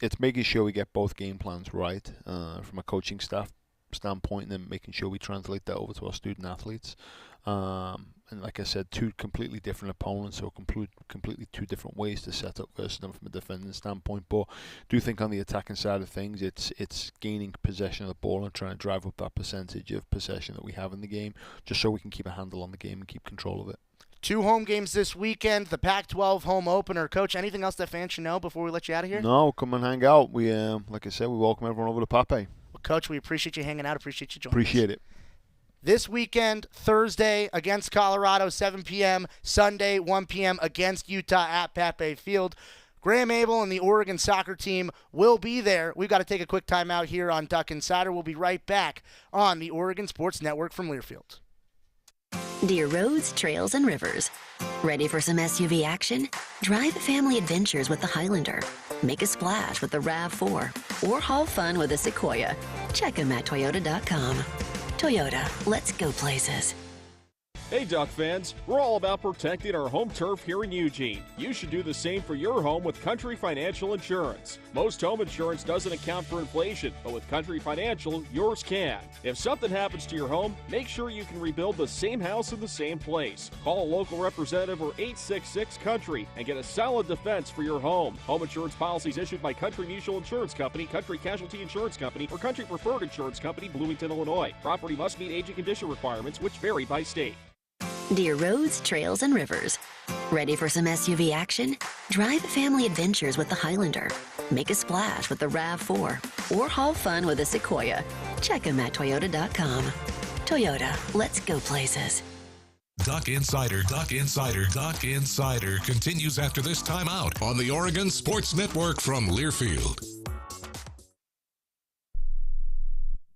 it's making sure we get both game plans right from a coaching staff standpoint, and then making sure we translate that over to our student athletes. And like I said, two completely different opponents, so completely two different ways to set up versus them from a defending standpoint. But I do think on the attacking side of things, it's gaining possession of the ball and trying to drive up that percentage of possession that we have in the game, just so we can keep a handle on the game and keep control of it. 2 home games this weekend, the Pac-12 home opener. Coach, anything else that fans should know before we let you out of here? No, come and hang out. We, like I said, we welcome everyone over to Pape. Well, Coach, we appreciate you hanging out. Appreciate you joining Appreciate us. it. This weekend, Thursday against Colorado, 7 p.m., Sunday, 1 p.m. against Utah at Pape Field. Graeme Abel and the Oregon soccer team will be there. We've got to take a quick time out here on Duck Insider. We'll be right back on the Oregon Sports Network from Learfield. Dear roads, trails, and rivers. Ready for some SUV action? Drive family adventures with the Highlander. Make a splash with the RAV4 or haul fun with a Sequoia. Check them at Toyota.com. Toyota, let's go places. Hey Duck fans, we're all about protecting our home turf here in Eugene. You should do the same for your home with Country Financial Insurance. Most home insurance doesn't account for inflation, but with Country Financial, yours can. If something happens to your home, make sure you can rebuild the same house in the same place. Call a local representative or 866-COUNTRY and get a solid defense for your home. Home insurance policies issued by Country Mutual Insurance Company, Country Casualty Insurance Company, or Country Preferred Insurance Company, Bloomington, Illinois. Property must meet age and condition requirements, which vary by state. Dear roads, trails, and rivers. Ready for some SUV action? Drive family adventures with the Highlander. Make a splash with the RAV4 or haul fun with a Sequoia. Check them at Toyota.com. Toyota, let's go places. Duck Insider continues after this timeout on the Oregon Sports Network from Learfield.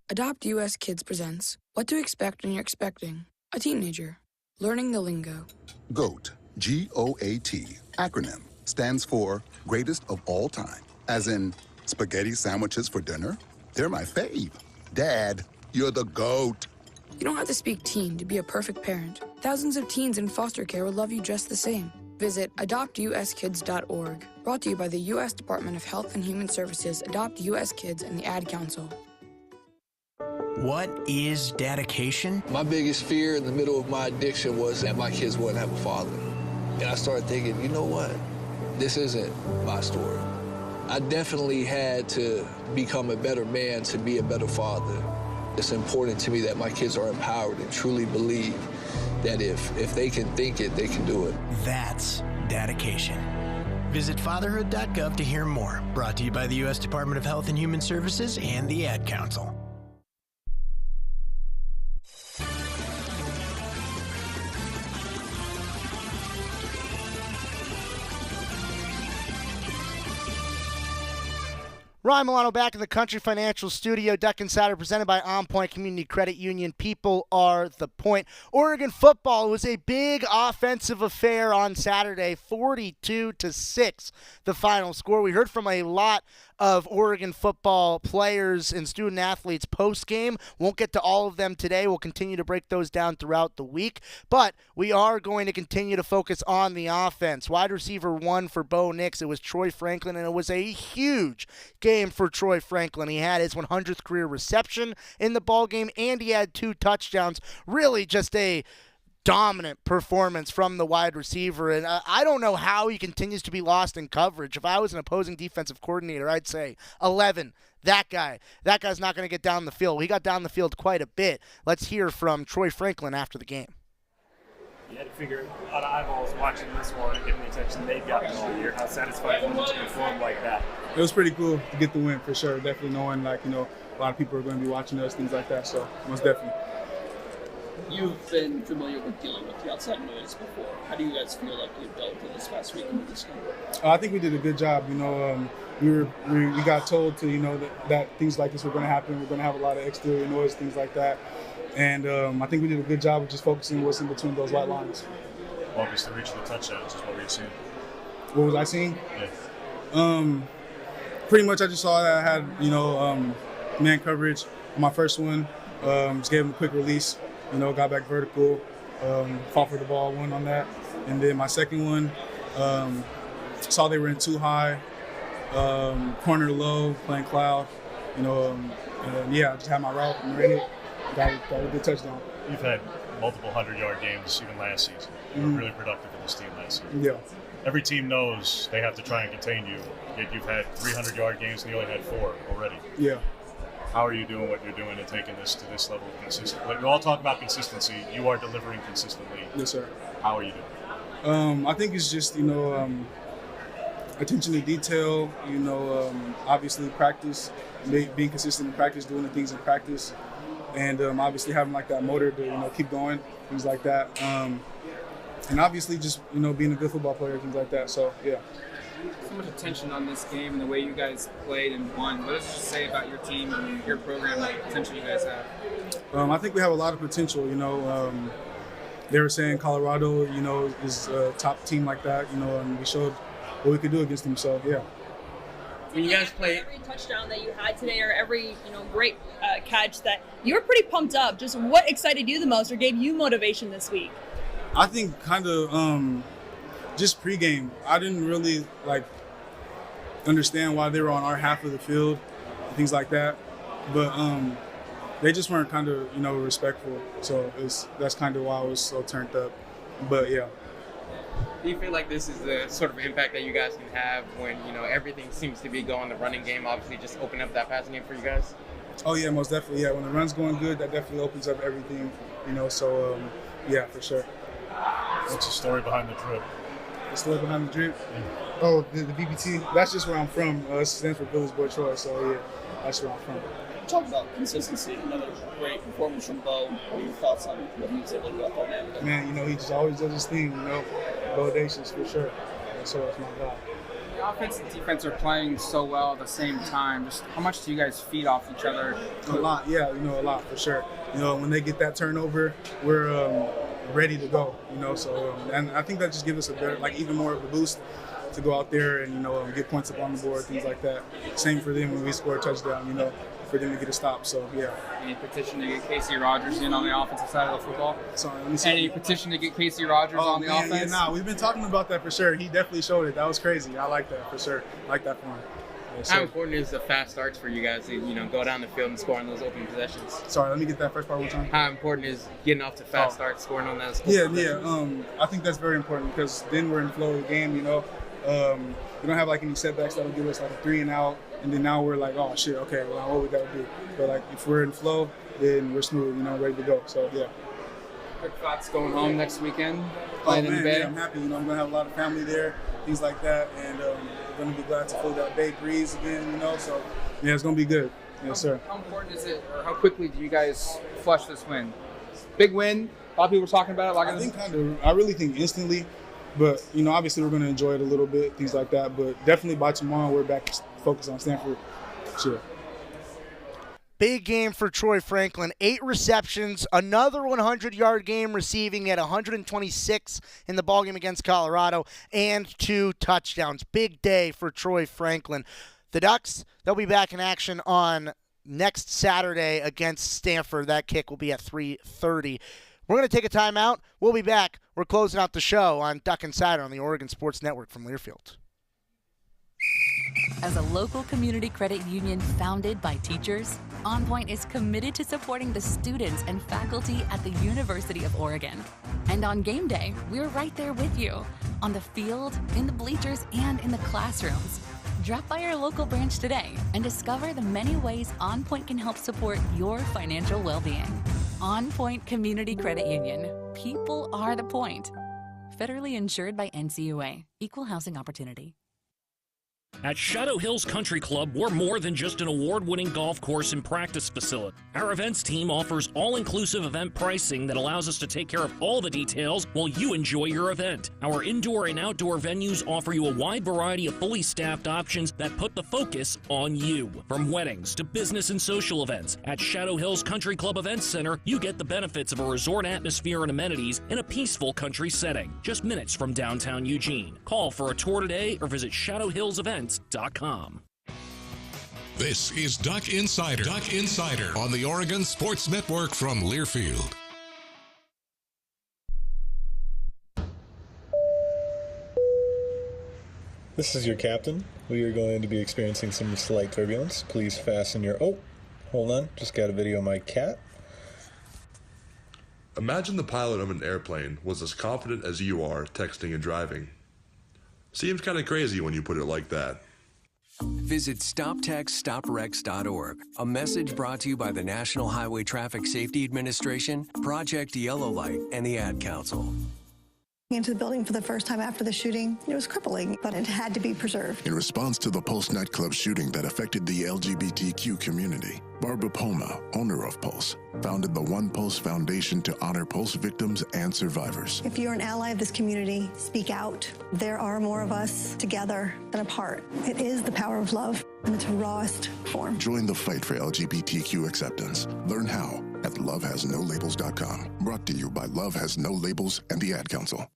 Adopt US Kids presents What to Expect When You're Expecting a Teenager. Learning the lingo. GOAT, G-O-A-T, acronym, stands for Greatest of All Time. As in, spaghetti sandwiches for dinner? They're my fave. Dad, you're the GOAT. You don't have to speak teen to be a perfect parent. Thousands of teens in foster care would love you just the same. Visit adoptuskids.org. Brought to you by the U.S. Department of Health and Human Services, Adopt U.S. Kids, and the Ad Council. What is dedication? My biggest fear in the middle of my addiction was that my kids wouldn't have a father. And I started thinking, you know what? This isn't my story. I definitely had to become a better man to be a better father. It's important to me that my kids are empowered and truly believe that if they can think it, they can do it. That's dedication. Visit fatherhood.gov to hear more. Brought to you by the U.S. Department of Health and Human Services and the Ad Council. Ryan Milano back in the Country Financial Studio. Duck Insider presented by OnPoint Community Credit Union. People are the point. Oregon football was a big offensive affair on Saturday, 42-6, the final score. We heard from a lot of Oregon football players and student athletes post-game. Won't get to all of them today. We'll continue to break those down throughout the week. But we are going to continue to focus on the offense. Wide receiver 1 for Bo Nix. It was Troy Franklin, and it was a huge game for Troy Franklin. He had his 100th career reception in the ballgame, and he had 2 touchdowns. Really just a dominant performance from the wide receiver, and I don't know how he continues to be lost in coverage. If I was an opposing defensive coordinator, I'd say 11. That guy's not going to get down the field. He got down the field quite a bit. Let's hear from Troy Franklin after the game. You had to figure a lot of eyeballs watching this one and getting the attention they've gotten all year. How satisfying was it to perform like that? It was pretty cool to get the win for sure. Definitely knowing a lot of people are going to be watching us, things like that. So most definitely. You've been familiar with dealing with the outside noise before. How do you guys feel like you've dealt with this past week in this game? I think we did a good job. We got told to that things like this were going to happen. We're going to have a lot of exterior noise, things like that. And I think we did a good job of just focusing what's in between those white lines. Obviously, reaching the touchdowns is what we've seen. What was I seeing? Yeah. Pretty much I just saw that I had, man coverage on my first one. Just gave him a quick release, got back vertical, fought for the ball, won on that. And then my second one, saw they were in too high, corner low, playing cloud, and I just had my route and ran it, got a good touchdown. You've had multiple 100-yard games even last season. You were really productive for this team last season. Yeah. Every team knows they have to try and contain you, yet you've had 300-yard games and you only had 4 already. Yeah. How are you doing what you're doing and taking this to this level of consistency? Like, we all talk about consistency. You are delivering consistently. Yes, sir. How are you doing? I think it's just, attention to detail, obviously practice, being consistent in practice, doing the things in practice, and obviously having like that motor to, keep going, things like that. And obviously just, being a good football player, things like that. So, yeah. So much attention on this game and the way you guys played and won. What does it say about your team and your program and the potential you guys have? I think we have a lot of potential, They were saying Colorado, is a top team like that, and we showed what we could do against them. So, yeah. When you guys play every touchdown that you had today, or every great catch, that you were pretty pumped up. Just what excited you the most, or gave you motivation this week? I think kind of just pregame. I didn't really understand why they were on our half of the field, things like that. But they just weren't kind of respectful. So that's kind of why I was so turned up. But yeah. Do you feel like this is the sort of impact that you guys can have when everything seems to be going the running game? Obviously, just open up that passing game for you guys. Oh yeah, most definitely. Yeah, when the run's going good, that definitely opens up everything. So yeah, for sure. What's the story behind the drip? The story behind the drip? Yeah. Oh, the BBT. That's just where I'm from. It stands for Village Boy Troy. So yeah, that's where I'm from. Talk about consistency. Another great performance from Bo. What are your thoughts on what he was able to do out there? Man, he just always does his thing. Bodacious for sure. So that's my guy. The offense and defense are playing so well at the same time. Just how much do you guys feed off each other? A lot, yeah. A lot for sure. When they get that turnover, we're ready to go. So and I think that just gives us a better, even more of a boost to go out there and get points up on the board, things like that. Same for them when we score a touchdown. For them to get a stop. So yeah. Any petition to get Casey Rogers in on the offensive side of the football? Sorry, let me see. Any petition to get Casey Rogers on the offense? Yeah, we've been talking about that for sure. He definitely showed it. That was crazy. I like that for sure. I like that for him. Yeah, How important is the fast starts for you guys to go down the field and score on those open possessions? Sorry, let me get that first part one time. How important is getting off to fast starts, scoring on those? Yeah. I think that's very important because then we're in the flow of the game. We don't have any setbacks that'll give us a 3 and out. And then now we're like, oh shit, okay, well, what we gotta do? But if we're in flow, then we're smooth, ready to go. So yeah. Quick thoughts going home next weekend? In the Bay? Yeah, I'm happy. I'm gonna have a lot of family there, things like that, and we're gonna be glad to feel that Bay breeze again. So yeah, it's gonna be good. Yes, sir. How important is it, or how quickly do you guys flush this win? Big win. A lot of people were talking about it. I really think instantly. But, obviously we're going to enjoy it a little bit, things like that. But definitely by tomorrow, we're back focused on Stanford. Sure. Big game for Troy Franklin. 8 receptions, another 100-yard game receiving at 126 in the ballgame against Colorado, and 2 touchdowns. Big day for Troy Franklin. The Ducks, they'll be back in action on next Saturday against Stanford. That kick will be at 3:30. We're going to take a timeout. We'll be back. We're closing out the show on Duck Insider on the Oregon Sports Network from Learfield. As a local community credit union founded by teachers, OnPoint is committed to supporting the students and faculty at the University of Oregon. And on game day, we're right there with you, on the field, in the bleachers, and in the classrooms. Drop by our local branch today and discover the many ways OnPoint can help support your financial well-being. OnPoint Community Credit Union. People are the point. Federally insured by NCUA. Equal housing opportunity. At Shadow Hills Country Club, we're more than just an award-winning golf course and practice facility. Our events team offers all-inclusive event pricing that allows us to take care of all the details while you enjoy your event. Our indoor and outdoor venues offer you a wide variety of fully staffed options that put the focus on you. From weddings to business and social events, at Shadow Hills Country Club Events Center, you get the benefits of a resort atmosphere and amenities in a peaceful country setting, just minutes from downtown Eugene. Call for a tour today or visit shadowhillsevents.com. This is Duck Insider. Duck Insider on the Oregon Sports Network from Learfield. This is your captain. We are going to be experiencing some slight turbulence. Please fasten your... Oh, hold on. Just got a video of my cat. Imagine the pilot of an airplane was as confident as you are texting and driving. Seems kind of crazy when you put it like that. Visit StopTextStopWrecks.org. A message brought to you by the National Highway Traffic Safety Administration, Project Yellow Light, and the Ad Council. Into the building for the first time after the shooting. It was crippling, but it had to be preserved. In response to the Pulse nightclub shooting that affected the LGBTQ community, Barbara Poma, owner of Pulse, founded the One Pulse Foundation to honor Pulse victims and survivors. If you're an ally of this community, speak out. There are more of us together than apart. It is the power of love in its rawest form. Join the fight for LGBTQ acceptance. Learn how at lovehasnolabels.com. Brought to you by Love Has No Labels and the Ad Council.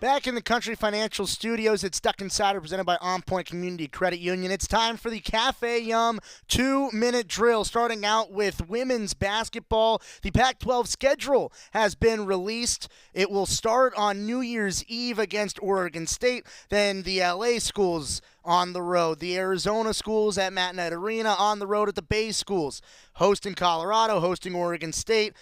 Back in the Country Financial Studios, it's Duck Insider presented by OnPoint Community Credit Union. It's time for the Cafe Yum 2-minute drill, starting out with women's basketball. The Pac-12 schedule has been released. It will start on New Year's Eve against Oregon State, then the LA schools on the road, the Arizona schools at Matt Knight Arena, on the road at the Bay schools, hosting Colorado, hosting Oregon State.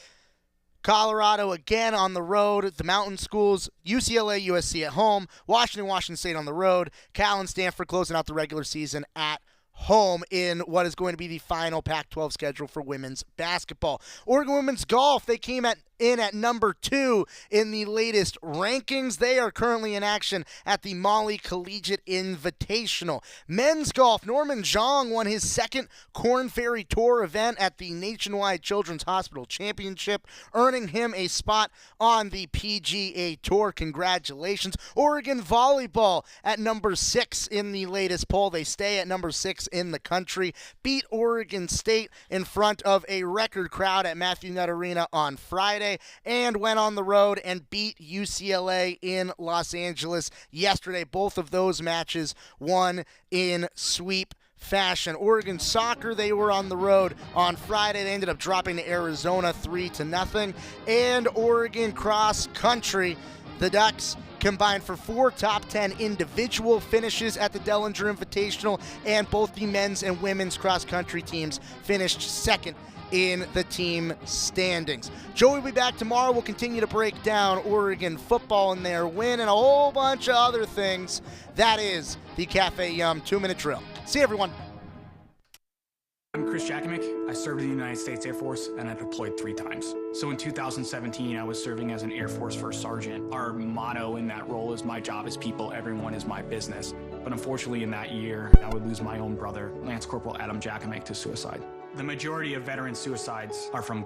Colorado again on the road, the Mountain Schools, UCLA, USC at home, Washington State on the road, Cal and Stanford closing out the regular season at home in what is going to be the final Pac-12 schedule for women's basketball. Oregon women's golf, they came in at number 2 in the latest rankings. They are currently in action at the Molly Collegiate Invitational. Men's golf, Norman Zhang won his second Korn Ferry Tour event at the Nationwide Children's Hospital Championship, earning him a spot on the PGA Tour. Congratulations. Oregon volleyball at number 6 in the latest poll. They stay at number 6 in the country, beat Oregon State in front of a record crowd at Matthew Nutt Arena on Friday, and went on the road and beat UCLA in Los Angeles yesterday. Both of those matches won in sweep fashion. Oregon soccer, they were on the road on Friday. They ended up dropping to Arizona 3-0. And Oregon cross country, the Ducks combined for 4 top 10 individual finishes at the Dellinger Invitational, and both the men's and women's cross-country teams finished second in the team standings. Joey will be back tomorrow. We'll continue to break down Oregon football and their win and a whole bunch of other things. That is the Cafe Yum 2-minute drill. See you, everyone. I'm Chris Jakimick. I served in the United States Air Force, and I deployed 3 times. So in 2017, I was serving as an Air Force First Sergeant. Our motto in that role is, my job is people, everyone is my business. But unfortunately in that year, I would lose my own brother, Lance Corporal Adam Jakimick, to suicide. The majority of veteran suicides are from gun